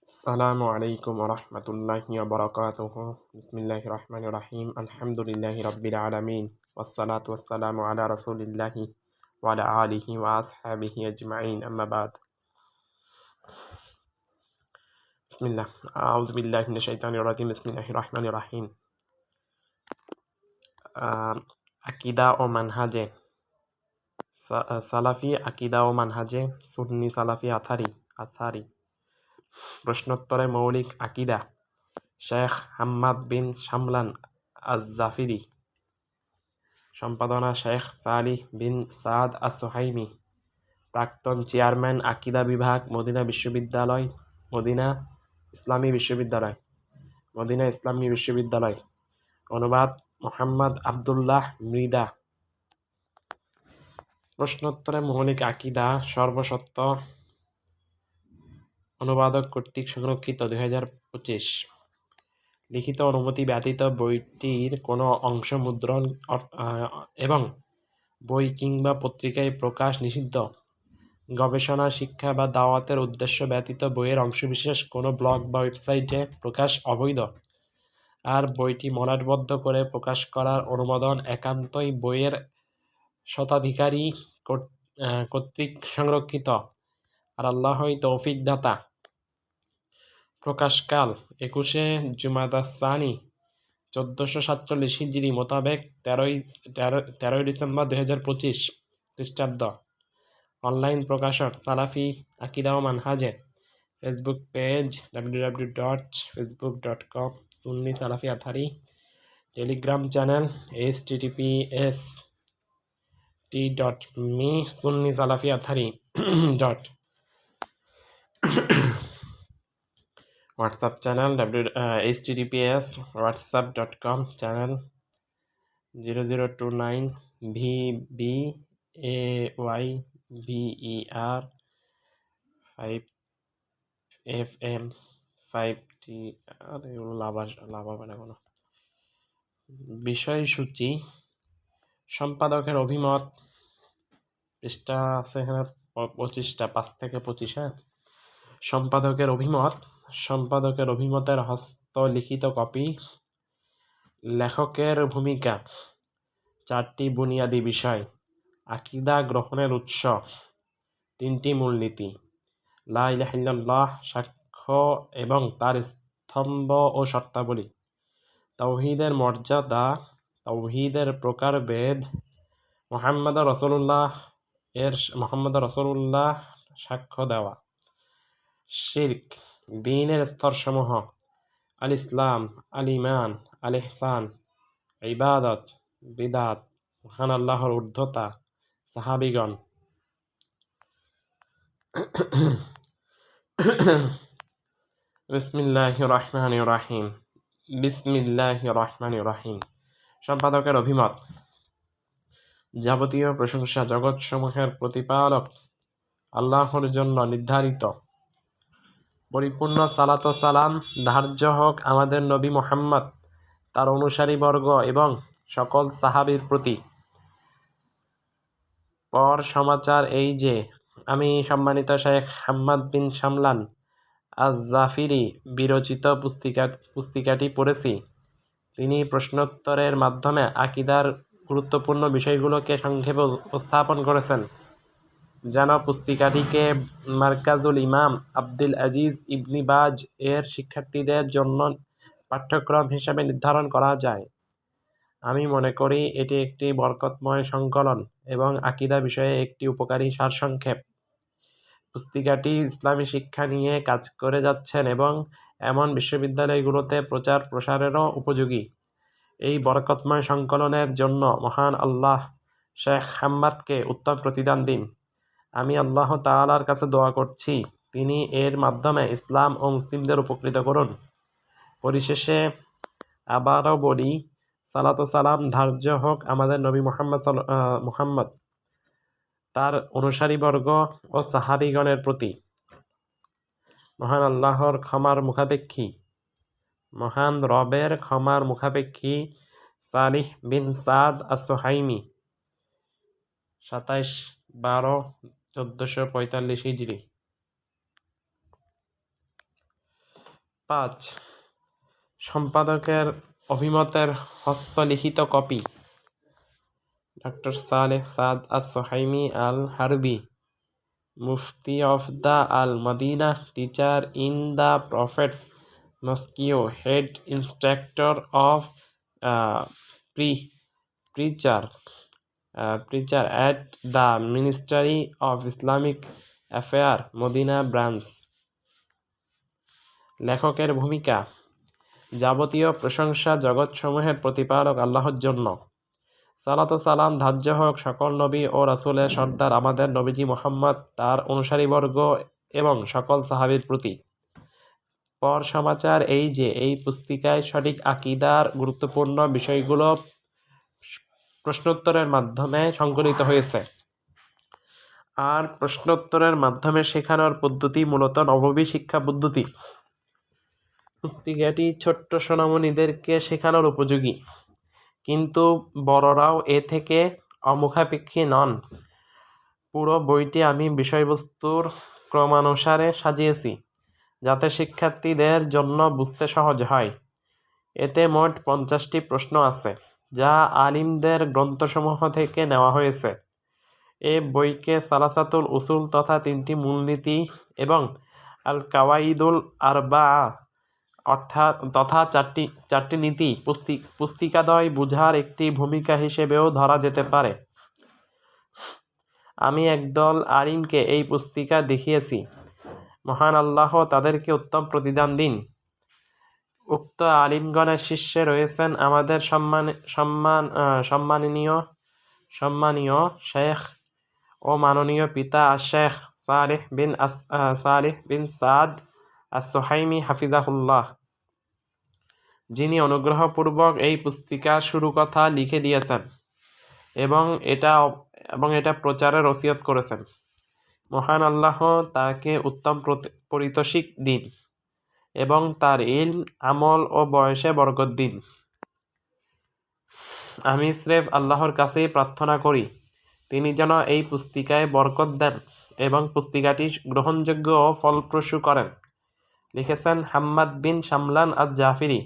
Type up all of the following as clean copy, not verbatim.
আসসালামু আলাইকুম ওরহমতুল্লাহি ওয়াবারাকাতুহু। বিসমিল্লাহির রহমানির রহিম। আলহামদুলিল্লাহি রাব্বিল আলামিন। ওয়াসসালাতু ওয়াসসালামু আলা রাসূলিল্লাহি ওয়া আলা আলিহি ওয়া আসহাবিহি আজমাইন। আম্মা বাদ। বিসমিল্লাহ। আউযু বিল্লাহি মিনাশ শাইতানির রাজিম। বিসমিল্লাহির রহমানির রহিম। আকীদা ও মানহাজে সালাফি, আকীদা ও মানহাজে সুন্নি সালাফি আথারি। প্রশ্নোত্তরে মৌলিক আকীদা, শেখ হাম্মাদ বিন শামলান আজ-জাফিরি। সম্পাদনা শেখ সালিহ বিন সাদ আস-সুহাইমি। প্রাক্তন চেয়ারম্যান, আকীদা বিভাগ, মদিনা ইসলামী বিশ্ববিদ্যালয়। অনুবাদ মোহাম্মদ আবদুল্লাহ মৃদা। প্রশ্নোত্তরে মৌলিক আকীদা সর্বসত্য, অনুবাদক কর্তৃক সংরক্ষিত, 2025। লিখিত অনুমতি ব্যতীত বইটির কোনো অংশ মুদ্রণ এবং বই কিংবা পত্রিকায় প্রকাশ নিষিদ্ধ। গবেষণা, শিক্ষা বা দাওয়াতের উদ্দেশ্য ব্যতীত বইয়ের অংশবিশেষ কোনো ব্লগ বা ওয়েবসাইটে প্রকাশ অবৈধ। আর বইটি মলাটবদ্ধ করে প্রকাশ করার অনুমোদন একান্তই বইয়ের স্বত্বাধিকারী কর্তৃক সংরক্ষিত, আর আল্লাহই তৌফিক দাতা। প্রকাশকাল 21শে জুমাদা সানি 1447 হিজরি মোতাবেক 13ই ডিসেম্বর 2025 খ্রিস্টাব্দ। অনলাইন প্রকাশক সালাফি আকীদা ও মানহাজে। ফেসবুক পেজ www.facebook.com সুন্নি সালাফি আথারি। টেলিগ্রাম চ্যানেল https://t.me সুন্নি সালাফি আথারি. WhatsApp channel https://whatsapp.com channel 0029 VBAYVER 5FM 5T। আর এগুলো লাভ হবে না কোনো। বিষয়সূচি: সম্পাদকের অভিমত। পৃষ্ঠা আছে এখানে 25টা, 5 থেকে 25। সম্পাদকের অভিমত। সম্পাদকের অভিমতের হস্তলিখিত কপি। লেখকের ভূমিকা। 4টি বুনিয়াদী বিষয়। আকীদা গ্রহণের উৎস। 3টি মূলনীতি। লা ইলাহা ইল্লাল্লাহ, সাক্ষ্য এবং তার স্তম্ভ ও শর্তাবলী। তাওহীদের মর্যাদা, তাওহীদের প্রকারভেদ, মুহাম্মদ রাসূলুল্লাহ সাক্ষ্য দেওয়া। শিরক, দ্বীনের স্তরসমূহ। আল ইসলাম, আল ঈমান, আল ইহসান, ইবাদত, বিদআত, মহান আল্লাহর ঊর্ধ্বতা, সাহাবীগণ। বিসমিল্লাহির রহমানির রহিম। বিসমিল্লাহির রহমানির রহিম। সম্পাদকের অভিমত। যাবতীয় প্রশংসা জগৎসমূহের প্রতিপালক আল্লাহর জন্য নির্ধারিত। পরিপূর্ণ সালাত ও সালাম ধার্য হোক আমাদের নবী মুহাম্মদ, তার অনুসারীবর্গ এবং সকল সাহাবীর প্রতি। পর সমাচার এই যে, আমি সম্মানিত শেখ হাম্মাদ বিন শামলান আজ-জাফিরি বিরচিত পুস্তিকাটি পড়েছি। তিনি প্রশ্নোত্তরের মাধ্যমে আকীদার গুরুত্বপূর্ণ বিষয়গুলোকে সংক্ষেপে উপস্থাপন করেছেন, যেন পুস্তিকাটিকে মারকাজুল ইমাম আব্দুল আজিজ ইবনে বাজ এর শিক্ষার্থীদের জন্য পাঠ্যক্রম হিসেবে নির্ধারণ করা যায়। আমি মনে করি এটি একটি বরকতময় সংকলন এবং আকীদা বিষয়ে একটি উপকারী সারসংক্ষেপ। পুস্তিকাটি ইসলামী শিক্ষা নিয়ে কাজ করে যাচ্ছেন এবং এমন বিশ্ববিদ্যালয়গুলোতে প্রচার প্রসারেরও উপযোগী। এই বরকতময় সংকলনের জন্য মহান আল্লাহ শেখ হাম্মাদকে উত্তম প্রতিদান দিন। আমি আল্লাহ তাআলার কাছে দোয়া করছি, তিনি এর মাধ্যমে ইসলাম ও মুসলিমদের উপকৃত করুন। পরিশেষে আবারও বলি, সালাত ও সালাম ধার্য হোক আমাদের নবী মুহাম্মদ, তার অনুসারীবর্গ ও সাহাবীগণের প্রতি। মহান আল্লাহর ক্ষমার মুখাপেক্ষী, মহান রবের ক্ষমার মুখাপেক্ষী সালিহ বিন সাদ আস-সুহাইমি 27/12/1445 হিজরি। 5. সম্পাদকের অভিমতের হস্তলিখিত copy doctor Saleh Saad As Suhaimi Al Harbi, মুফতি of the Al Madina, teacher in the prophet's মস্কিও, head instructor of preacher at the Ministry of Islamic Affairs, Madina branch. লেখকের ভূমিকা: যাবতীয় প্রশংসা জগৎসমূহের প্রতিপালক আল্লাহর জন্য। সালাত ও সালাম ধার্য হোক সকল নবী ও রাসূলের সর্দার আমাদের নবীজি মুহাম্মদ, তার অনুসারীবর্গ এবং সকল সাহাবীর প্রতি। পর সমাচার এই যে, এই পুস্তিকায় সঠিক আকীদার গুরুত্বপূর্ণ বিষয়গুলো প্রশ্নোত্তরের মাধ্যমে সংকলিত হয়েছে। আর প্রশ্নোত্তরের মাধ্যমে শেখানোর পদ্ধতি মূলত নববী শিক্ষা পদ্ধতি। পুস্তিকাটি ছোট্ট সোনামণিদেরকে শেখানোর উপযোগী, কিন্তু বড়রাও এ থেকে অমুখাপেক্ষী নন। পুরো বইটি আমি বিষয়বস্তুর ক্রমানুসারে সাজিয়েছি, যাতে শিক্ষার্থীদের জন্য বুঝতে সহজ হয়। এতে মোট 50টি প্রশ্ন আছে, যা আলিমদের গ্রন্থসমূহ থেকে নেওয়া হয়েছে। এ বইকে সালাসাতুল উসুল তথা 3টি মূলনীতি এবং আল কাওয়াইদুল আরবাআ তথা 4টি নীতি পুস্তিকাদ্বয় বুঝার একটি ভূমিকা হিসেবেও ধরা যেতে পারে। আমি একদল আলিমকে এই পুস্তিকা দেখিয়েছি। মহান আল্লাহ তাদেরকে উত্তম প্রতিদান দিন। উক্ত আলিমগণের শীর্ষে রয়েছেন আমাদের সম্মানীয় শেখ ও মাননীয় পিতা শেখ সালেহ বিন সাদ আস-সুহাইমি হাফিজাহুল্লাহ, যিনি অনুগ্রহপূর্বক এই পুস্তিকার শুরু কথা লিখে দিয়েছেন এবং এটা প্রচারের ওসিয়ত করেছেন। মহান আল্লাহ তাকে উত্তম পারিতোষিক দিন এবং তার ইলম, আমল ও বয়সে বরকত দিন। আমি স্রেফ আল্লাহর কাছেই প্রার্থনা করি, তিনি যেন এই পুস্তিকায় বরকত দেন এবং পুস্তিকাটি গ্রহণযোগ্য ও ফলপ্রসূ করেন। লিখেছেন হাম্মাদ বিন শামলান আজ-জাফিরি,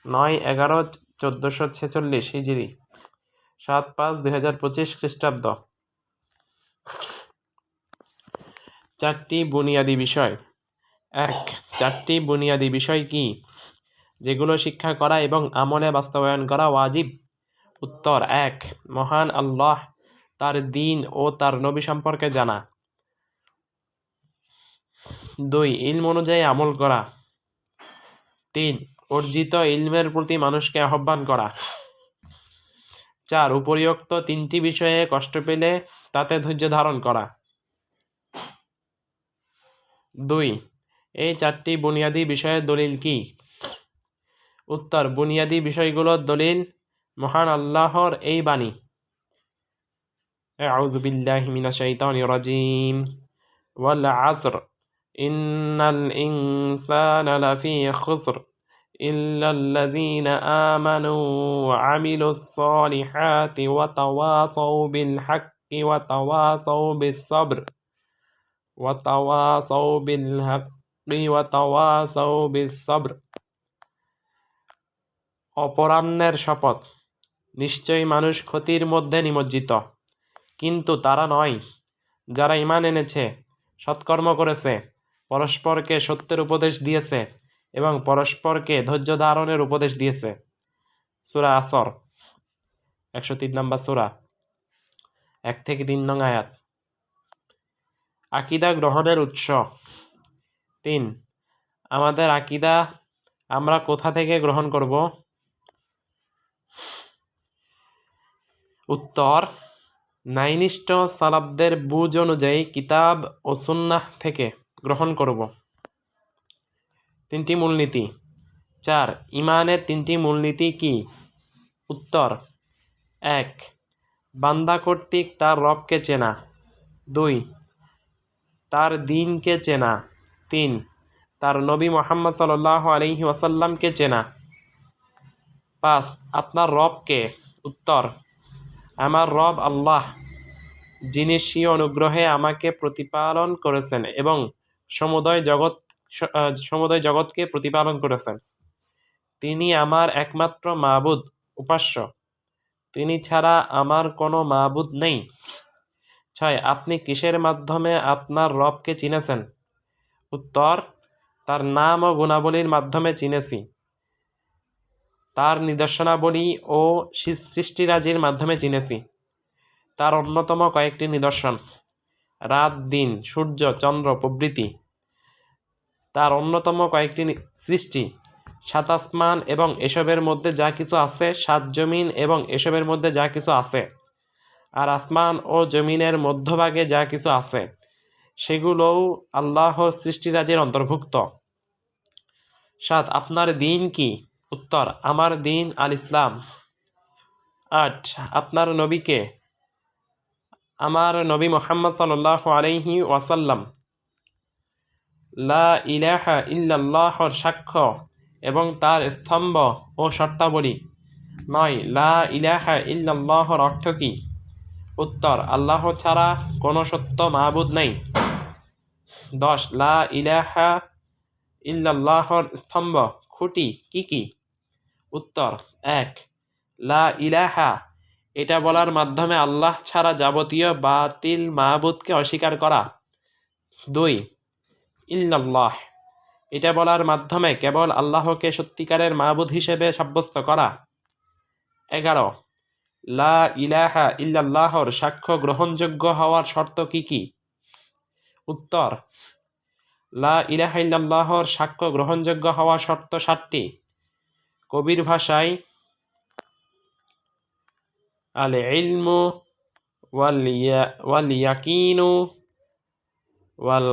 9/11/1446 হিজরি, 7/5/2025 খ্রিস্টাব্দ। 4টি বুনিয়াদী বিষয়। 1. 4টি বুনিয়াদী বিষয় কি, যেগুলো শিক্ষা করা এবং আমলে বাস্তবায়ন করা ওয়াজিব? উত্তর: 1. মহান আল্লাহ, তার দ্বীন ও তার নবী সম্পর্কে জানা। 2. ইলম অনুযায়ী আমল করা। 3. অর্জিত ইলমের প্রতি মানুষকে আহ্বান করা। 4. উপরিউক্ত 3টি বিষয়ে কষ্ট পেলে তাতে ধৈর্য ধারণ করা। 2. এই 4টি বুনিয়াদী বিষয়ের দলিল কি? উত্তর: বুনিয়াদী বিষয়গুলোর দলিল মহান আল্লাহর এই বাণী: আউযু বিল্লাহি মিনাশ শাইতানির রাজীম, ওয়াল আসর, ইন্নাল ইনসানা লাফী খুসর, ইল্লাল্লাযীনা আমানু ওয়া আমিলুস সালিহাতি ওয়া তাওয়াসাউ বিল হাক্কি ওয়া তাওয়াসাউ বিস সাবর ওয়া তাওয়াসাউ বিল হাক্কি ওয়া তাওয়াসাউ বিস সাবর। অপরাহ্নের শপথ, নিশ্চয়ই মানুষ ক্ষতির মধ্যে নিমজ্জিত, কিন্তু তারা নয় যারা ঈমান এনেছে, সৎকর্ম করেছে, পরস্পরকে সত্যের উপদেশ দিয়েছে এবং পরস্পরকে ধৈর্য ধারণের উপদেশ দিয়েছে। সূরা আসর, 103 নম্বর সূরা, 1 থেকে 3 নং আয়াত। আকীদা গ্রহণের উৎস। 3. আমাদের আকীদা আমরা কোথা থেকে গ্রহণ করব? উত্তর: ন্যায়নিষ্ঠ সালাফদের বুঝ অনুযায়ী কিতাব ও সুন্নাহ থেকে গ্রহণ করব। 3টি মূলনীতি। 4. ঈমানের 3টি মূলনীতি কি? উত্তর: 1. বান্দা কর্তৃক তার রবকে চেনা। 2. তার দ্বীনকে চেনা। 3. তার নবী মুহাম্মদ সাল্লাল্লাহু আলাইহি ওয়াসাল্লামকে চেনা। 5. আপনার রব কে? উত্তর: আমার রব আল্লাহ, যিনি স্বীয় অনুগ্রহে আমাকে প্রতিপালন করেছেন এবং সমুদয় জগৎ সমুদয় জগৎকে প্রতিপালন করেছেন। তিনি আমার একমাত্র মাবুদ, উপাস্য। তিনি ছাড়া আমার কোনো মাবুদ নেই। 6. আপনি কিসের মাধ্যমে আপনার রবকে চিনেছেন? উত্তর: তার নাম ও গুণাবলীর মাধ্যমে চিনেছি। তার নিদর্শনাবলী ও সৃষ্টিরাজির মাধ্যমে চিনেছি। তার অন্যতম কয়েকটি নিদর্শন: রাত, দিন, সূর্য, চন্দ্র প্রভৃতি। তার অন্যতম কয়েকটি সৃষ্টি: 7 আসমান এবং এসবের মধ্যে যা কিছু আছে, 7 জমিন এবং এসবের মধ্যে যা কিছু আছে, আর আসমান ও জমিনের মধ্যভাগে যা কিছু আছে সেগুলোও আল্লাহর সৃষ্টিরাজির অন্তর্ভুক্ত। 7. আপনার দিন কি? উত্তর: আমার দিন আল ইসলাম। 8. আপনার নবী কে? আমার নবী মুহাম্মদ সাল্লাল্লাহু আলাইহি ওয়াসাল্লাম। লা ইলাহা ইল্লাল্লাহর সাক্ষ্য এবং তার স্তম্ভ ও শর্তাবলী। 9. লা ইলাহা ইল্লাল্লাহর অর্থ কি? উত্তর: আল্লাহ ছাড়া কোনো সত্য মাবুদ নেই। 10. লা ইলাহা ইল্লাল্লাহর স্তম্ভ, খুঁটি কি কি? উত্তর: 1. লা ইলাহা, এটা বলার মাধ্যমে আল্লাহ ছাড়া যাবতীয় বাতিল মাবুদকে অস্বীকার করা। 2. ইল্লাল্লাহ, এটা বলার মাধ্যমে কেবল আল্লাহকে সত্যিকারের মাবুদ হিসেবে সাব্যস্ত করা। 11. লা ইলাহা ইল্লাল্লাহর সাক্ষ্য গ্রহণযোগ্য হওয়ার শর্ত কি কি? উত্তর: লা ইলাহা ইল্লাল্লাহর সাক্ষ্য গ্রহণযোগ্য হওয়ার শর্ত 7টি। কবির ভাষায় আল ইলমু ওয়াল ইয়াকিনু ওয়াল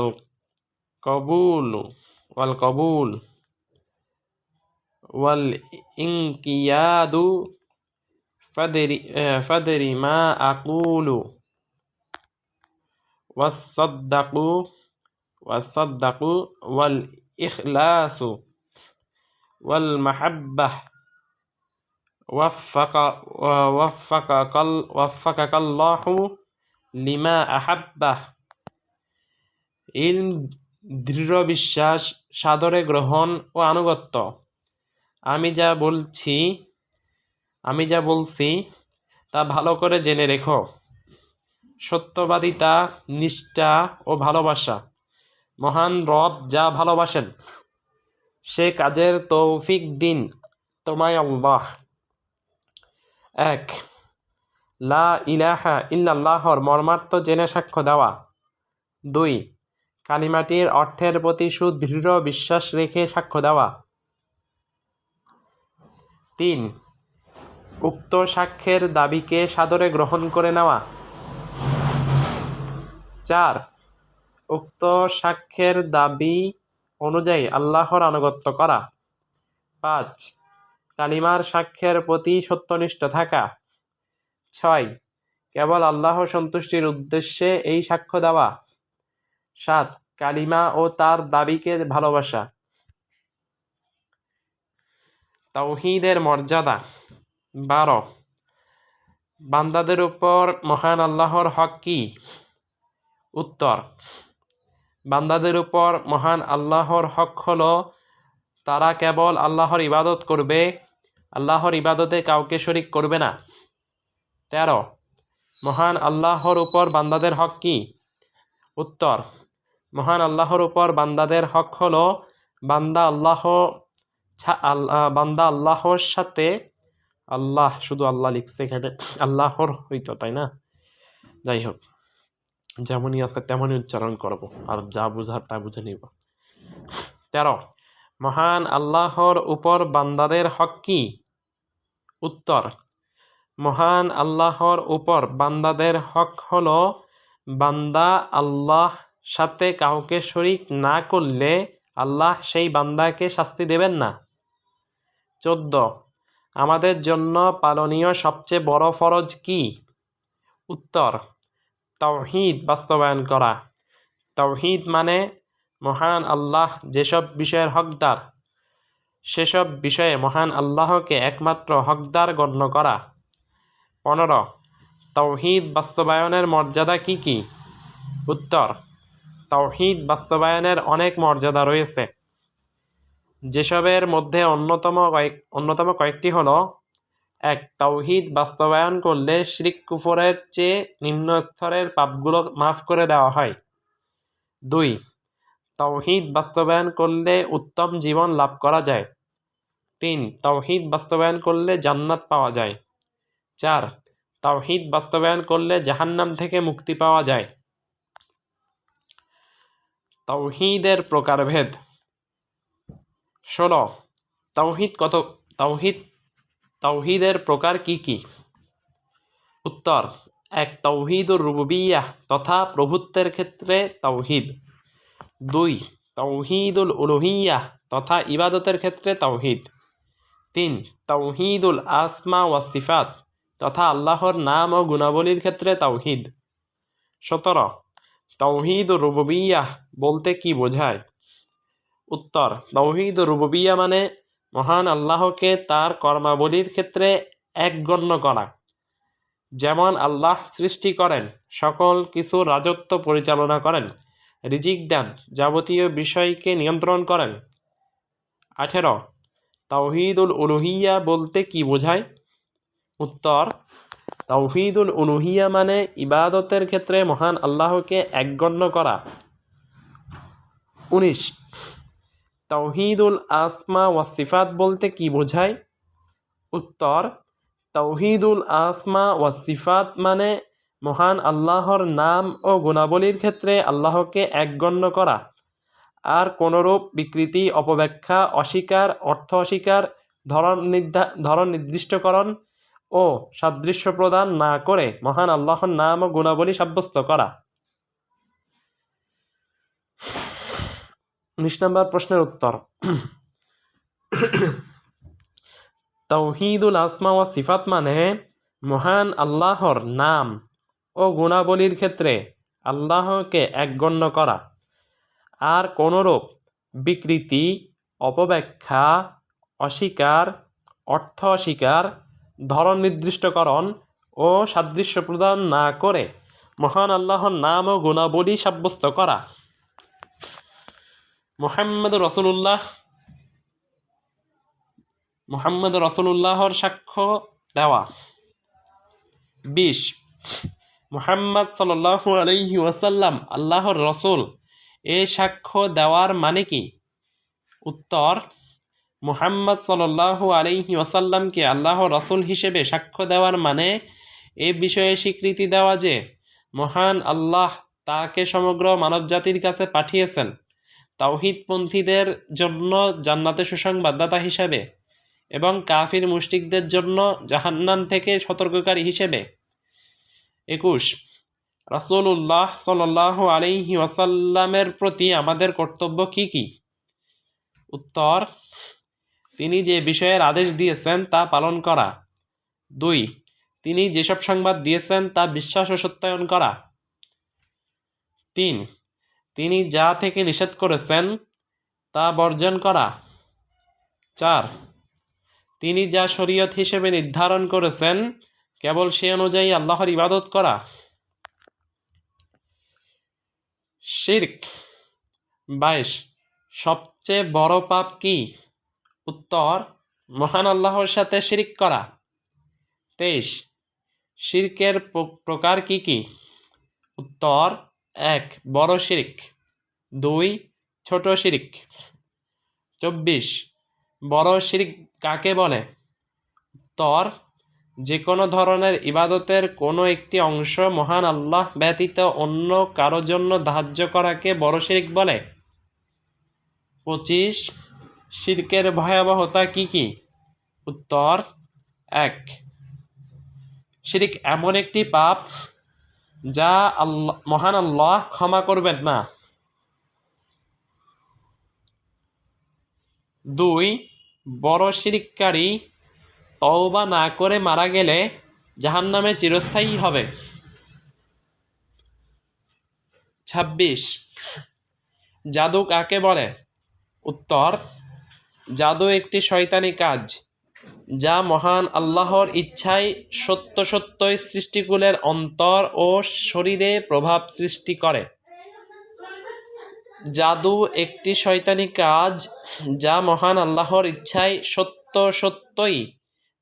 কবুল ওয়াল ইনকিয়াদু ফাদরি মা আকুলু ওয়াসসাদ্দাকু ওয়াল ইখলাসু ওয়াল মাহাব্বাহ ওয়াফাকাকাল্লাহু লিমা আহাব্বাহ। ইলম দৃঢ় বিশ্বাস, সাদরে গ্রহণ ও আনুগত্য। আমি যা বলছি তা ভালো করে জেনে রেখো। সত্যবাদিতা, নিষ্ঠা ও ভালোবাসা। মহান রব যা ভালোবাসেন সে কাজের তৌফিক দিন তোমায় আল্লাহ। 1. লা ইলাহা ইল্লাল্লাহর মর্মার্থ জেনে সাক্ষ্য দেওয়া। 2. কালিমাটির অর্থের প্রতি সুদৃঢ় বিশ্বাস রেখে সাক্ষ্য দেওয়া। 3. উক্ত সাক্ষ্যের দাবিকে সাদরে গ্রহণ করে নেওয়া। 4. উক্ত সাক্ষ্যের দাবি অনুযায়ী আল্লাহর আনুগত্য করা। 5. কালিমার সাক্ষ্যের প্রতি সত্যনিষ্ঠ থাকা। 6. কেবল আল্লাহ সন্তুষ্টির উদ্দেশ্যে এই সাক্ষ্য দেওয়া। 7. কালিমা ও তার দাবিকে ভালোবাসা। তাওহীদের মর্যাদা। 12. বান্দাদের উপর মহান আল্লাহর হক কি? উত্তর: বান্দাদের উপর মহান আল্লাহর হক হলো তারা কেবল আল্লাহর ইবাদত করবে, আল্লাহর ইবাদতে কাউকে শরিক করবে না। 13. মহান আল্লাহর উপর বান্দাদের হক কি? উত্তর: মহান আল্লাহর উপর বান্দাদের হক হলো বান্দা আল্লাহর সাথে, আল্লাহ শুধু আল্লাহ লিখছে এখানে, আল্লাহর হইতো তাই না, যাই হোক যেমনই আছে তেমনই উচ্চারণ করব, আর যা বুঝার তা বুঝে নিব। 13. মহান আল্লাহর উপর বান্দাদের হক কি? উত্তর: মহান আল্লাহর উপর বান্দাদের হক হলো বান্দা আল্লাহ সাথে কাউকে শরিক না করলে আল্লাহ সেই বান্দাকে শাস্তি দেবেন না। 14. আমাদের জন্য পালনীয় সবচেয়ে বড় ফরজ কি? উত্তর: তাওহীদ বাস্তবায়ন করা। তাওহীদ মানে মহান আল্লাহ যেসব বিষয়ের হকদার সেসব বিষয়ে মহান আল্লাহকে একমাত্র হকদার গণ্য করা। 15. তাওহীদ বাস্তবায়নের মর্যাদা কি কি? উত্তর: তাওহীদ বাস্তবায়নের অনেক মর্যাদা রয়েছে, যেসবের মধ্যে অন্যতম কয়েকটি হলো: 1. তাওহীদ বাস্তবায়ন করলে শিরক কুফরের চেয়ে নিম্ন স্তরের পাপগুলো মাফ করে দেওয়া হয়। 2. তাওহীদ বাস্তবায়ন করলে উত্তম জীবন লাভ করা যায়। 3. তাওহীদ বাস্তবায়ন করলে জান্নাত পাওয়া যায়। 4. তাওহীদ বাস্তবায়ন করলে জাহান্নাম থেকে মুক্তি পাওয়া যায়। তাওহীদের প্রকারভেদ। 16. তাওহীদের প্রকার কি কি? উত্তর: 1. তাওহীদুর রুবুবিয়্যাহ তথা প্রভুত্বের ক্ষেত্রে তাওহীদ। 2. তাওহীদুল উলুহিয়্যাহ তথা ইবাদতের ক্ষেত্রে তাওহীদ। 3. তাওহীদুল আসমা ওয়াস সিফাত তথা আল্লাহর নাম ও গুণাবলীর ক্ষেত্রে তাওহীদ। 17. তাওহীদুর রুবুবিয়্যাহ বলতে কি বোঝায়? উত্তর: তাওহীদুর রুবুবিয়্যাহ মানে মহান আল্লাহকে তার কর্মাবলীর ক্ষেত্রে এক গণ্য করা। যেমন আল্লাহ সৃষ্টি করেন, সকল কিছু রাজত্ব পরিচালনা করেন, রিজিক দেন, যাবতীয় বিষয়কে নিয়ন্ত্রণ করেন। 18. তাওহীদুল উলুহিয়্যাহ বলতে কি বোঝায়? উত্তর: তাওহীদুল উলুহিয়্যাহ মানে ইবাদতের ক্ষেত্রে মহান আল্লাহকে একগণ্য করা। 19. তাওহীদুল আসমা ওয়াস সিফাত বলতে কি বোঝায়? উত্তর: তাওহীদুল আসমা ওয়াস সিফাত মানে মহান আল্লাহর নাম ও গুণাবলীর ক্ষেত্রে আল্লাহকে একগণ্য করা, আর কোনরূপ বিকৃতি, অপব্যাখ্যা, অস্বীকার, অর্থ অস্বীকার, ধরন নির্দিষ্টকরণ ও সাদৃশ্য প্রদান না করে মহান আল্লাহর নাম ও গুণাবলী সাব্যস্ত করা। 19 নম্বর প্রশ্নের উত্তর। তাওহীদুল আসমা ওয়া সিফাত মানে মহান আল্লাহর নাম ও গুণাবলীর ক্ষেত্রে আল্লাহকে একগণ্য করা, আর কোনরূপ বিকৃতি, অপব্যাখ্যা, অস্বীকার, অর্থ অস্বীকার, ধরন নির্দিষ্টকরণ ও সাদৃশ্য প্রদান না করে মহান আল্লাহর নাম ও গুণাবলী সাব্যস্ত করা। মুহাম্মদ রাসূলুল্লাহর সাক্ষ্য দেওয়া। 20. মুহাম্মদ সাল্লাল্লাহু আলাইহি ওয়াসাল্লাম আল্লাহর রসুল, এ সাক্ষ্য দেওয়ার মানে কি? উত্তর: মুহাম্মদ সাল্লাল্লাহু আলাইহি ওয়াসাল্লামকে আল্লাহর রসুল হিসেবে সাক্ষ্য দেওয়ার মানে এ বিষয়ে স্বীকৃতি দেওয়া যে মহান আল্লাহ তাকে সমগ্র মানবজাতির কাছে পাঠিয়েছেন তাওহীদপন্থীদের জন্য জান্নাতে সুসংবাদদাতা হিসেবে এবং কাফির মুশরিকদের জন্য জাহান্নাম থেকে সতর্ককারী হিসেবে। 21. রাসূলুল্লাহ সাল্লাল্লাহু আলাইহি ওয়াসাল্লামের প্রতি আমাদের কর্তব্য কি কি? উত্তর: তিনি যে বিষয়ের আদেশ দিয়েছেন তা পালন করা। 2. তিনি যেসব সংবাদ দিয়েছেন তা বিশ্বাস ও সত্যায়ন করা। 3. তিনি যা থেকে নিষেধ করেছেন তা বর্জন করা। 4. তিনি যা শরীয়ত হিসেবে নির্ধারণ করেছেন কেবল সে অনুযায়ী আল্লাহর ইবাদত করা। শিরক। 22. সবচেয়ে বড় পাপ কি? উত্তর: মহান আল্লাহর সাথে শিরক করা। 23. শিরকের প্রকার কি কি? উত্তর: 1. বড় শিরক। 2. ছোট শিরক। 24. বড় শিরক কাকে বলে? উত্তর: যে কোনো ধরনের ইবাদতের কোনো একটি অংশ মহান আল্লাহ ব্যতীত অন্য কারো জন্য ধার্য করাকে বড় শিরক বলে। 25. শিরকের ভয়াবহতা কি কি? উত্তর: 1. শিরক এমন একটি পাপ যা মহান আল্লাহ ক্ষমা করবেন না। 2. বড় শিরককারী তওবা না করে মারা গেলে জাহান্নামে চিরস্থায়ী হবে। 26. জাদু কাকে বলে? উত্তর: জাদু একটি শয়তানি কাজ যা মহান আল্লাহর ইচ্ছায় সত্যই সৃষ্টিকুলের অন্তর ও শরীরে প্রভাব সৃষ্টি করে। জাদু একটি শয়তানি কাজ যা মহান আল্লাহর ইচ্ছায় সত্যই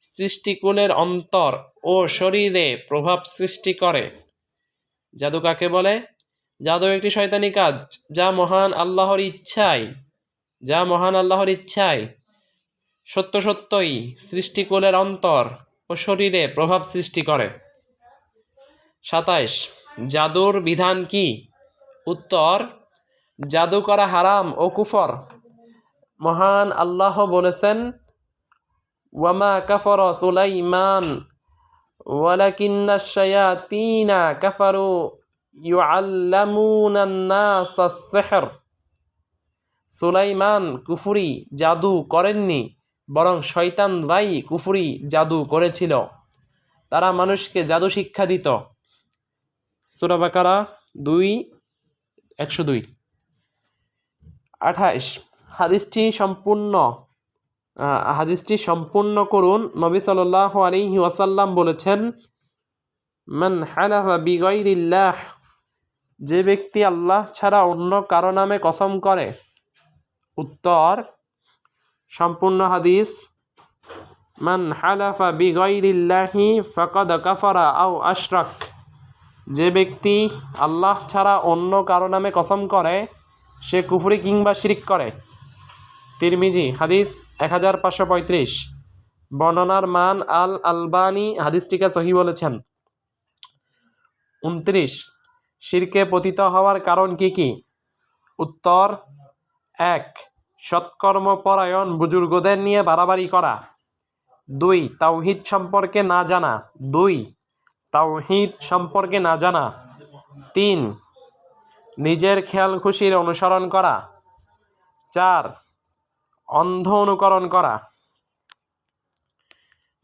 সৃষ্টিকুলের অন্তর ও শরীরে প্রভাব সৃষ্টি করে। জাদু কাকে বলে? জাদু একটি শয়তানি কাজ যা মহান আল্লাহর ইচ্ছায় সত্যই সৃষ্টিকুলের অন্তর ও শরীরে প্রভাব সৃষ্টি করে। ২৭ জাদুর বিধান কি? উত্তর, জাদু করা হারাম ও কুফর। মহান আল্লাহ বলেছেন, ওয়ামা কাফারা সুলাইমান ওয়ালাকিন্নাশ শায়াতিনা কাফারু ইউআল্লামুনান নাসাস সিহর। সুলাইমান কুফরি জাদু করেননি, বরং শয়তানরাই কুফরি জাদু করেছিল। তারা মানুষকে জাদু শিক্ষা দিত। সূরা বাকারা 2:102। ২৮ হাদিসটি সম্পূর্ণ করুন। নবী সাল্লাল্লাহু আলাইহি ওয়াসাল্লাম বলেছেন, মান হালাফা বিগাইরিল্লাহ, যে ব্যক্তি আল্লাহ ছাড়া অন্য কারো নামে কসম করে। উত্তর, সম্পূর্ণ হাদিস, মান হালাফা বিগাইরিল্লাহি ফাকাদ কাফারা আও আশরাক, যে ব্যক্তি আল্লাহ ছাড়া অন্য কারো নামে কসম করে সে কুফরি কিংবা শিরক করে। তিরমিজি হাদিস 1535। বর্ণনার মান আল আলবানী হাদিসটিকে সহিহ বলেছেন। 29 শিরকে পতিত হওয়ার কারণ কি কি? উত্তর, ১ সৎকর্ম পরায়ণ বুজুর্গদের নিয়ে বাড়াবাড়ি করা। ২ তাওহীদ সম্পর্কে না জানা। ৩ নিজের খেয়াল খুশির অনুসরণ করা। ৪ অন্ধ অনুকরণ করা।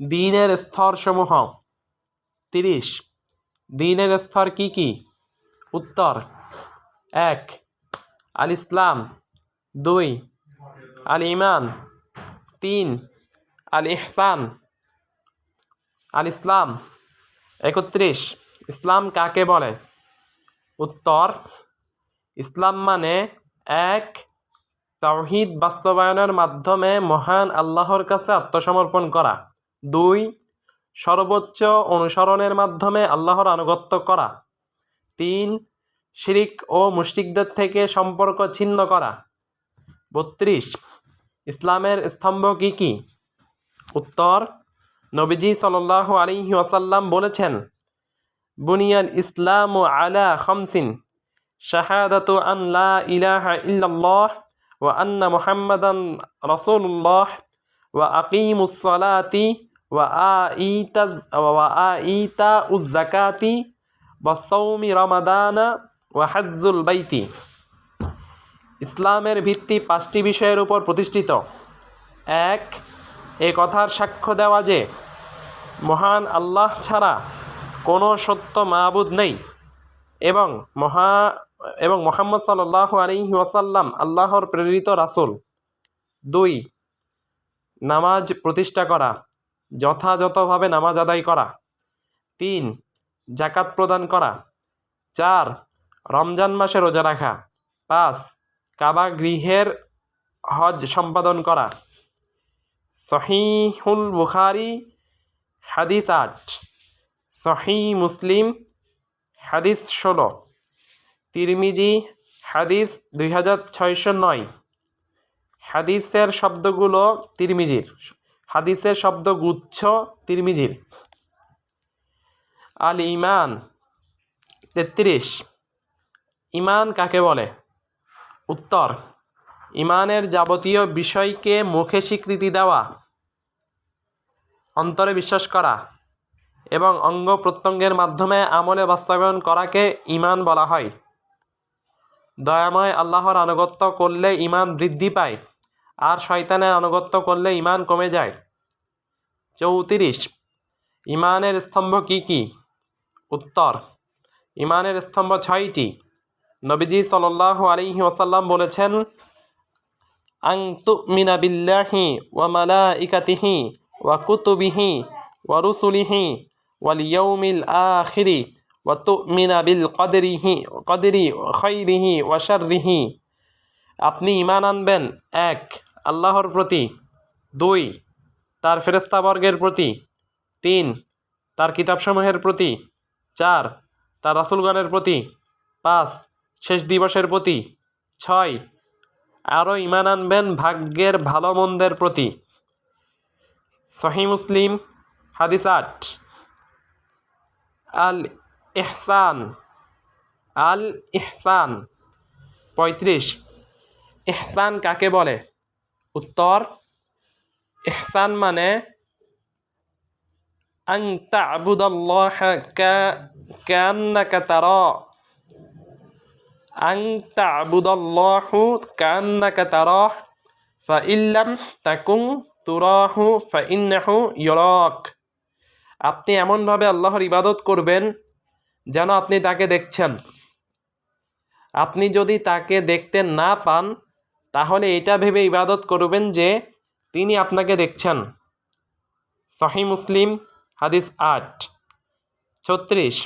দ্বীনের স্তরসমূহ। ৩০ দ্বীনের স্তর কি কি? উত্তর, ১ আল ইসলাম, ২ আল ঈমান, ৩ আল ইহসান। আল ইসলাম। ৩১ ইসলাম কাকে বলে? উত্তর, ইসলাম মানে ১ তাওহীদ বাস্তবায়নের মাধ্যমে মহান আল্লাহর কাছে আত্মসমর্পণ করা। ২ সর্বোচ্চ অনুসরণের মাধ্যমে আল্লাহর আনুগত্য করা। ৩ শিরক ও মুশরিকদের থেকে সম্পর্ক ছিন্ন করা। ৩২ ইসলামের স্তম্ভ কি কি? উত্তর, নবীজি সাল্লাল্লাহু আলাইহি ওয়াসাল্লাম বলেছেন, বুনিয়াল ইসলামু আলা খামসিন, শাহাদাতু আন লা ইলাহা ইল্লাল্লাহ ওয়া আন্না মুহাম্মাদান রাসূলুল্লাহ ওয়া আকিমুস সালাতি ওয়া আইতাউজ যাকাতি ওয়া সাওমি রমাদানা ওয়া হজ্জুল বাইতি। ইসলামের ভিত্তি 5টি বিষয়ের উপর প্রতিষ্ঠিত। ১ এ কথার সাক্ষ্য দেওয়া যে মহান আল্লাহ ছাড়া কোনো সত্য মাবুদ নেই এবং মুহাম্মদ সাল্লাল্লাহু আলাইহি ওয়াসাল্লাম আল্লাহর প্রেরিত রাসূল। ২ নামাজ প্রতিষ্ঠা করা, যথাযথভাবে নামাজ আদায় করা। ৩ যাকাত প্রদান করা। ৪ রমজান মাসে রোজা রাখা। ৫ কাবা গৃহের হজ সম্পাদন করা। সহিহুল বুখারী হাদিস ৮, সহিহ মুসলিম হাদিস ১৬, তিরমিজি হাদিস ২৬০৯। হাদিসের শব্দগুচ্ছ তিরমিজির। আল ঈমান। ৩৩ ঈমান কাকে বলে? উত্তর, ঈমানের যাবতীয় বিষয়কে মুখে স্বীকৃতি দেওয়া, অন্তরে বিশ্বাস করা এবং অঙ্গ প্রত্যঙ্গের মাধ্যমে আমলে বাস্তবায়ন করাকে ঈমান বলা হয়। দয়াময় আল্লাহর আনুগত্য করলে ঈমান বৃদ্ধি পায় আর শয়তানের আনুগত্য করলে ঈমান কমে যায়। ৩৪ ঈমানের স্তম্ভ কি কি? উত্তর, ঈমানের স্তম্ভ ৬টি। নবীজি সাল্লাল্লাহু আলাইহি ওয়াসাল্লাম বলেছেন, আন তুমিনা বিল্লাহি ওয়া মালাইকাতিহি ওয়া কুতুবিহি ওয়া রুসুলিহি ওয়াল ইয়াউমিল আখিরি ওয়া তুমিনা বিল কদরি খাইরিহি ওয়া শাররিহি আপনি ঈমান আনবেন ১ আল্লাহর প্রতি, ২ তার ফেরেশতাবর্গের প্রতি, ৩ তার কিতাবসমূহের প্রতি, ৪ তার রাসূলগণের প্রতি, ৫ শেষ দিবসের প্রতি, ৬ আরও ঈমান আনবেন ভাগ্যের ভালো মন্দের প্রতি। সহিহ মুসলিম হাদিস ৮। আল ইহসান আল ইহসান ৩৫ ইহসান কাকে বলে? উত্তর, ইহসান মানে আন তা'বুদাল্লাহা কান্নাকা তারা, আন তা'বুদাল্লাহু কান্নাকা তারাহ ফাইল্লাম তাকুন তুরাহু ফাইন্নাহু ইয়ারাক। আপনি এমনভাবে আল্লাহর ইবাদত করবেন যেন আপনি তাকে দেখছেন। আপনি যদি তাকে দেখতে না পান তাহলে এটা ভেবে ইবাদত করবেন যে তিনি আপনাকে দেখছেন। সহিহ মুসলিম হাদিস ৮। ৩৬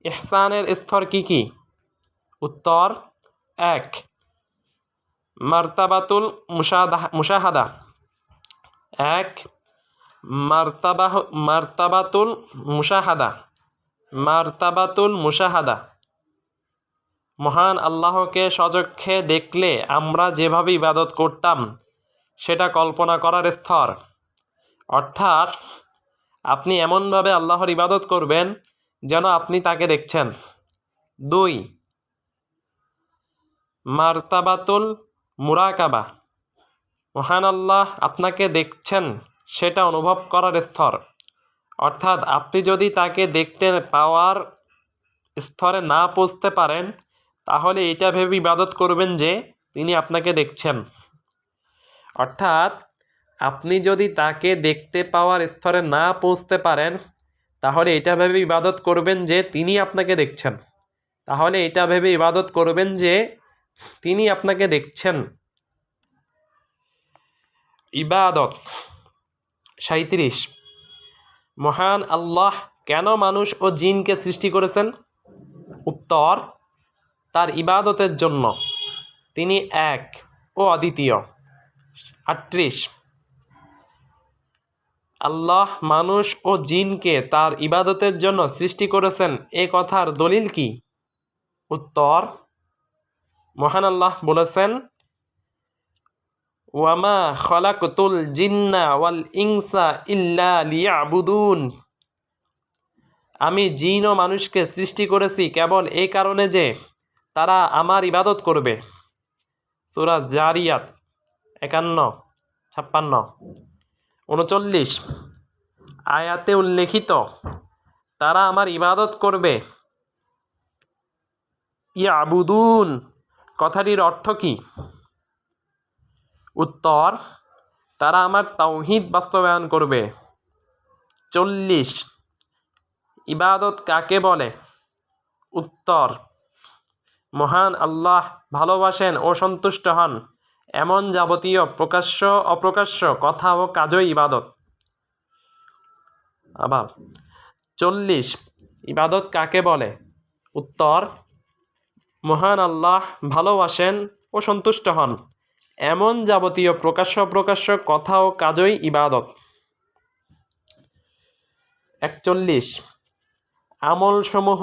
ইহসানের স্তর কি কি? উত্তর, ১ মারতাবাতুল মুশাহাদা, ১ মারতাবাতুল মুশাহাদা, মহান আল্লাহকে সচক্ষে দেখলে আমরা যেভাবে ইবাদত করতাম সেটা কল্পনা করার স্তর। অর্থাৎ আপনি এমনভাবে আল্লাহর ইবাদত করবেন যেন আপনি তাকে দেখছেন। ২ মারতাবাতুল মুরাকাবা, মহান আল্লাহ আপনাকে দেখছেন সেটা অনুভব করার স্তর। অর্থাৎ আপনি যদি তাকে দেখতে পাওয়ার স্তরে না পৌঁছতে পারেন তাহলে এটা ভেবে ইবাদত করবেন যে তিনি আপনাকে দেখছেন। অর্থাৎ আপনি যদি তাকে দেখতে পাওয়ার স্তরে না পৌঁছতে পারেন তাহলে এটা ভেবে ইবাদত করবেন যে তিনি আপনাকে দেখছেন। তাহলে এটা ভেবে ইবাদত করবেন যে তিনি আপনাকে দেখছেন। ইবাদত ৩৭ মহান আল্লাহ কেন মানুষ ও জিনকে সৃষ্টি করেছেন? উত্তর, তার ইবাদতের জন্য। তিনি এক ও অদ্বিতীয়। ৩৮ আল্লাহ মানুষ ও জিনকে তার ইবাদতের জন্য সৃষ্টি করেছেন এ কথার দলিল কি? উত্তর, মহান আল্লাহ বলেছেন, ওয়ামা খালাকতুল জিন্না ওয়াল ইনসা ইল্লা লিয়াবুদুন। আমি জিন ও মানুষকে সৃষ্টি করেছি কেবল এই কারণে যে তারা আমার ইবাদত করবে। সূরা জারিয়াত ৫১, ৫৬, ৩৯ আয়াতে উল্লেখিত তারা আমার ইবাদত করবে। ইয়াবুদুন কথাটির অর্থ কি? উত্তর, তারা আমার তাওহীদ বাস্তবায়ন করবে। ৪০ ইবাদত কাকে বলে? উত্তর, মহান আল্লাহ ভালোবাসেন ও সন্তুষ্ট হন এমন যাবতীয় প্রকাশ্য অপ্রকাশ্য কথা ও কাজই ইবাদত। আবার ৪০ ইবাদত কাকে বলে? উত্তর, মহান আল্লাহ ভালোবাসেন ও সন্তুষ্ট হন এমন যাবতীয় প্রকাশ্য অপ্রকাশ্য কথা ও কাজই ইবাদত। ৪১ আমলসমূহ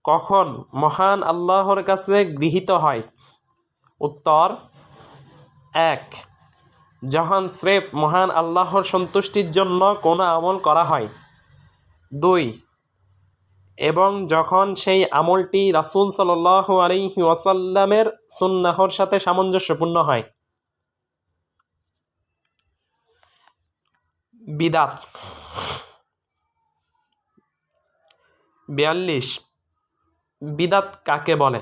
কখন মহান আল্লাহর কাছে গৃহীত হয়? উত্তর, ১ যখন স্রেফ মহান আল্লাহর সন্তুষ্টির জন্য কোনো আমল করা হয়। ২ এবং যখন সেই আমলটি রাসূল সাল্লাল্লাহু আলাইহি ওয়াসাল্লামের সুন্নাহর সাথে সামঞ্জস্যপূর্ণ হয়। বিদআত ৪২ বিদআত কাকে বলে?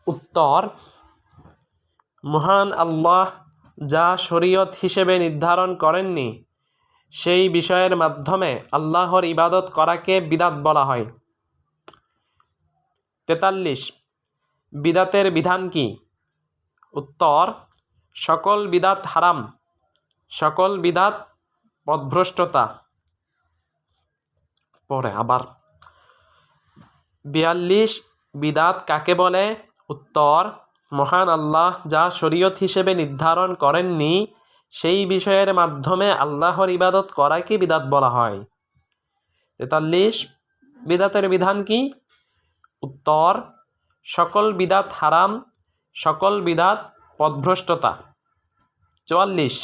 উত্তর, মহান আল্লাহ যা শরীয়ত হিসেবে নির্ধারণ করেননি সেই বিষয়ের মাধ্যমে আল্লাহর ইবাদত করাকে বিদআত বলা হয়। ৪৩ বিদআতের বিধান কি? উত্তর, সকল বিদআত হারাম, সকল বিদআত পথভ্রষ্টতা। পরে আবার ৪২ বিদআত কাকে বলে? উত্তর, মহান আল্লাহ যা শরীয়ত হিসেবে নির্ধারণ করেননি সেই বিষয়ের মাধ্যমে আল্লাহর ইবাদত করাকে বিদাত বলা হয়। 43 বিদাতের বিধান কি? উত্তর, সকল বিদাত হারাম, সকল বিদাত পথভ্রষ্টতা। 44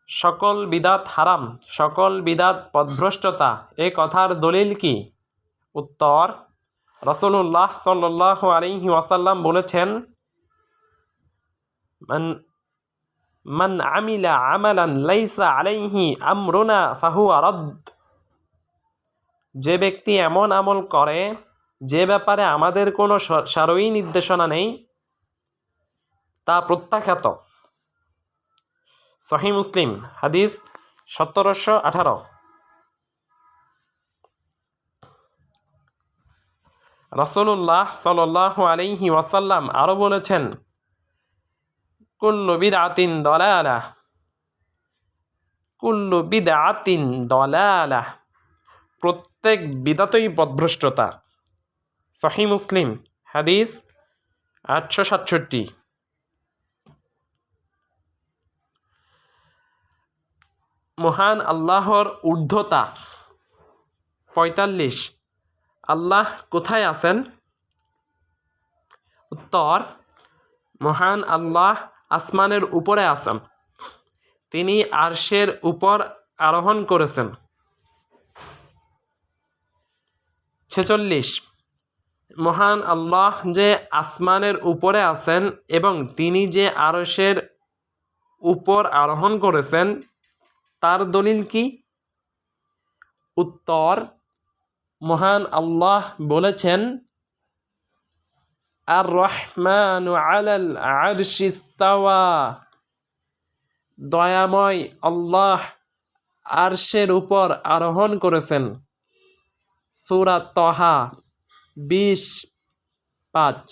সকল বিদাত হারাম, সকল বিদাত পথভ্রষ্টতা এ কথার দলিল কি? উত্তর, রাসূলুল্লাহ সাল্লাল্লাহু আলাইহি ওয়াসাল্লাম বলেছেন, মান আমিলা আমালান লাইসা আলাইহি আমরুনা ফাহুয়া রাদ্দ। যে ব্যক্তি এমন আমল করে যে ব্যাপারে আমাদের কোনো শারঈ নির্দেশনা নেই, তা প্রত্যাখ্যাত। সহিহ মুসলিম হাদিস 1718। রাসূলুল্লাহ সাল্লাল্লাহু আলাইহি ওয়াসাল্লাম আরও বলেছেন, কুল্লু বিদআতিন দালালাহ, কুল্লু বিদআতিন দালালাহ, প্রত্যেক বিদআতই পথভ্রষ্টতা। সহিহ মুসলিম হাদিস 867। মহান আল্লাহর ঊর্ধ্বতা। 45 আল্লাহ কোথায় আছেন? উত্তর, মহান আল্লাহ আসমানের উপরে আছেন। তিনি আরশের উপর আরোহণ করেছেন। 46 মহান আল্লাহ যে আসমানের উপরে আছেন এবং তিনি যে আরশের উপর আরোহণ করেছেন তার দলিল কি? উত্তর, মহান আল্লাহ বলেছেন, আর রহমানু আলাল আরশি ইস্তাওয়া, দয়াময় আল্লাহ আরশের উপর আরোহণ করেছেন। সূরা তাহা 20:5।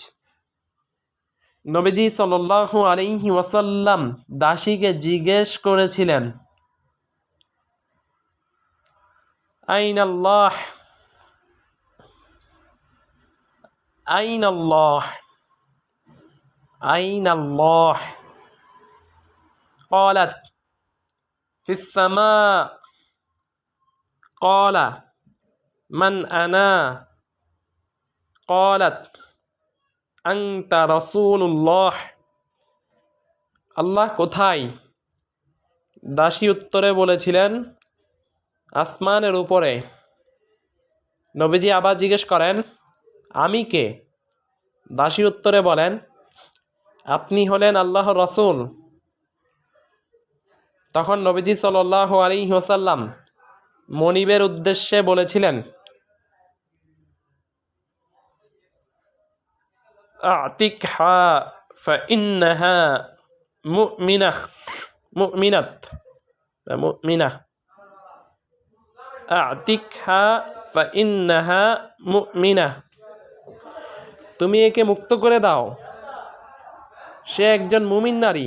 নবীজি সাল্লাল্লাহু আলাইহি ওয়াসাল্লাম দাসীকে জিজ্ঞেস করেছিলেন, আইনাল্লাহ, আইনাল্লাহ, আইনাল্লাহ, قالت في السماء, قال من أنا, قالت أنت رسول الله। আল্লাহ কোথায়? দাসী উত্তরে বলেছিলেন, আসমানের উপরে। নবীজি আবার জিজ্ঞেস করেন, আমি কে? দাসী উত্তরে বলেন, আপনি হলেন আল্লাহর রাসূল। তখন নবীজি সাল্লাল্লাহু আলাইহি ওয়াসাল্লাম মনিবের উদ্দেশ্যে বলেছিলেন, আতিকহা ফাইন্নাহা মুমিনাহ, মুমিনাত, মুমিনাহ, আতিকহা ফাইন্নাহা মুমিনাহ, তুমি একে মুক্ত করে দাও, সে একজন মুমিন নারী।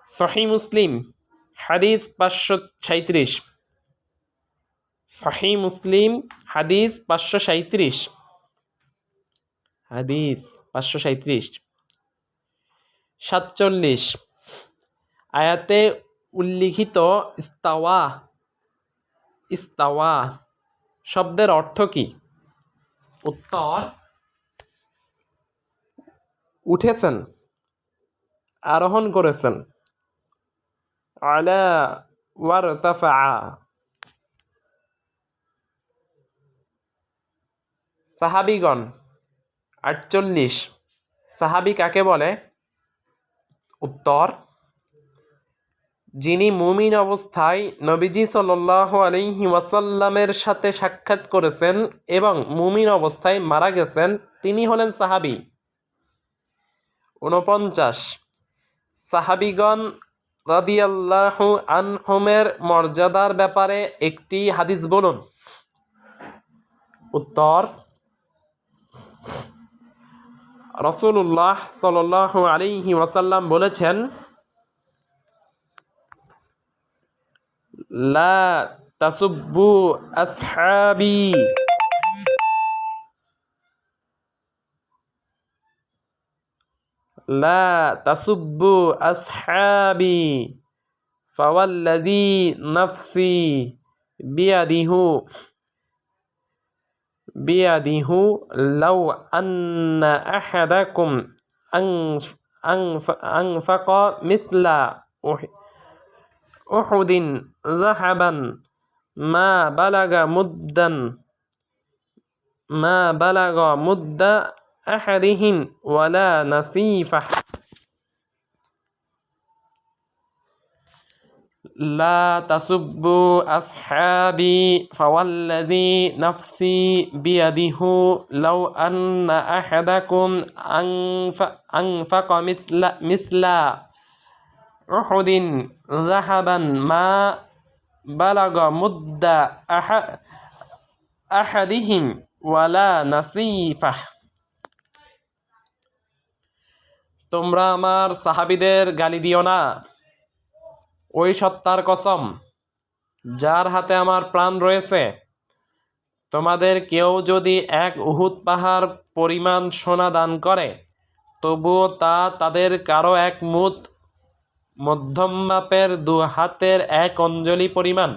সহিহ মুসলিম হাদিস 537। সহিহ মুসলিম হাদিস 537, হাদিস 537। 47 আয়াতে উল্লিখিত ইস্তাওয়া, ইস্তাওয়া শব্দের অর্থ কি? উত্তর, উঠেছেন, আরোহণ করেছেন। আলা ওয়ারতাফা। সাহাবীগণ। 48 সাহাবী কাকে বলে? উত্তর, যিনি মুমিন অবস্থায় নবীজি সাল্লাল্লাহু আলাইহি ওয়াসাল্লামের সাথে সাক্ষাৎ করেছেন এবং মুমিন অবস্থায় মারা গেছেন, তিনি হলেন সাহাবী। 49 সাহাবীগণ রাদিয়াল্লাহু আনহুমের মর্যাদার ব্যাপারে একটি হাদিস বলুন। উত্তর, রাসূলুল্লাহ সাল্লাল্লাহু আলাইহি ওয়াসাল্লাম বলেছেন, লা তাসুব্বু আসহাবি, লা তাসুব্বু আসহাবি ফাওয়াল্লাযী নাফসি বিয়াদিহু লাউ আন্না আহাদাকুম আনফাকা মিথলা উহুদিন যাহাবান মা বালাগা মুদ্দা আহাদিহিম ওয়ালা নাসিফা লা তাসুব্বু আসহাবি ফাওয়াল্লাযী নাফসি বিয়াদিহু লাউ আন্না আহাদাকুম আনফাকা মিথলা উহুদিন যাহাবান মা বালাগা মুদ্দা আহাদিহিম ওয়ালা নাসিফা। তোমরা আমার সাহাবীদের গালি দিও না। ওই সত্তার কসম যার হাতে আমার প্রাণ রয়েছে, তোমাদের কেউ যদি এক উহুদ পাহাড় পরিমাণ সোনা দান করে, তবুও তা তাদের কারো এক মুদ মধ্যম মাপের 2 হাতের 1 অঞ্জলি পরিমাণ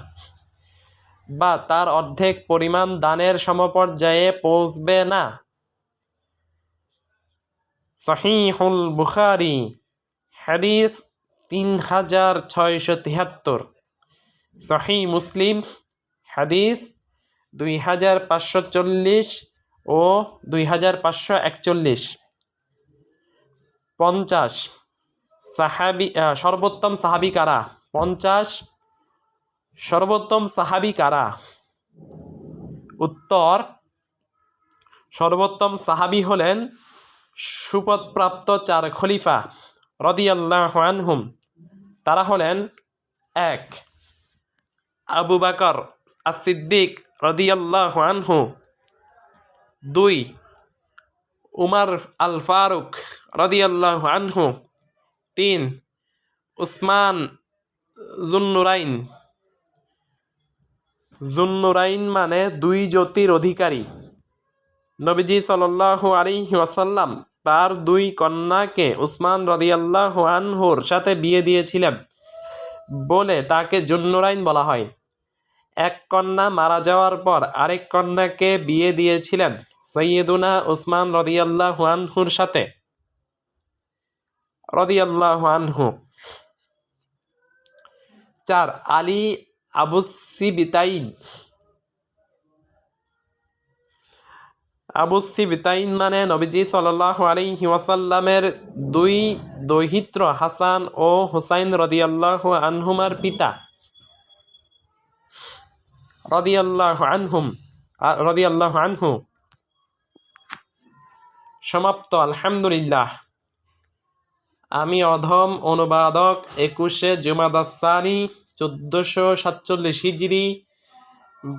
বা তার অর্ধেক পরিমাণ দানের সমপর্যায়ে পৌঁছবে না। সহিহুল বুখারী হাদিস 3673, সহিহ মুসলিম হাদিস 2540 ও 2541। 50 সর্বোত্তম সাহাবী কারা? 50 সর্বোত্তম সাহাবী কারা? উত্তর: সর্বোত্তম সাহাবী হলেন সুপদপ্রাপ্ত 4 খলিফা রাদিয়াল্লাহু আনহুম। তারা হলেন: 1 আবু বকর as-সিদ্দিক রাদিয়াল্লাহু আনহু, 2 উমর আল ফারুক রাদিয়াল্লাহু আনহু, 3 উসমান যুন্নুরাইন মানে 2 জ্যোতির অধিকারী। নবীজি সাল্লাল্লাহু আলাইহি ওয়াসাল্লাম তার 2 কন্যাকে উসমান রাদিয়াল্লাহু আনহুর সাথে বিয়ে দিয়েছিলেন বলে তাকে যুন্নুরাইন বলা হয়। এক কন্যা মারা যাওয়ার পর আরেক কন্যাকে বিয়ে দিয়েছিলেন সাইয়্যিদুনা উসমান রাদিয়াল্লাহু আনহুর সাথে রাদিয়াল্লাহু আনহু। 4 আলী আবুসসিবতাইন মানে নবীজি সাল্লাল্লাহু আলাইহি ওয়াসাল্লামের 2 দৌহিত্র হাসান ও হুসাইন রাদিয়াল্লাহু আনহুমার পিতা রাদিয়াল্লাহু আনহু। সমাপ্ত। আলহামদুলিল্লাহ। আমি অধম অনুবাদক 21শে জুমাদাস সানি 1447 হিজরি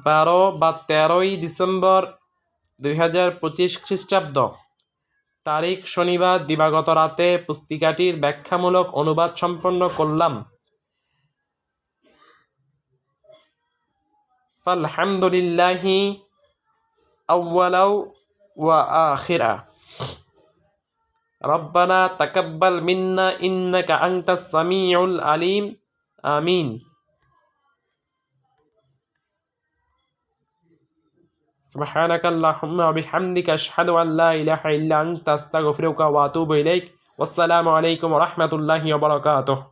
12 বা 13ই ডিসেম্বর 2025 খ্রিস্টাব্দ তারিখ শনিবার দিবাগত রাতে পুস্তিকাটির ব্যাখ্যামূলক অনুবাদ সম্পন্ন করলাম। ফালহামদুলিল্লাহি আউয়ালাও ওয়া আখিরা। রব্বানা তাকাব্বাল মিন্না ইন্নাকা আনতাস সামিউল আলিম। আমিন। সুবহানাকা আল্লাহুম্মা ওয়া বিহামদিকা আশহাদু আন লা ইলাহা ইল্লা আনতা আস্তাগফিরুকা ওয়া আতুবু ইলাইক। ওয়াসসালামু আলাইকুম ওয়া রাহমাতুল্লাহি ওয়া বারাকাতুহু।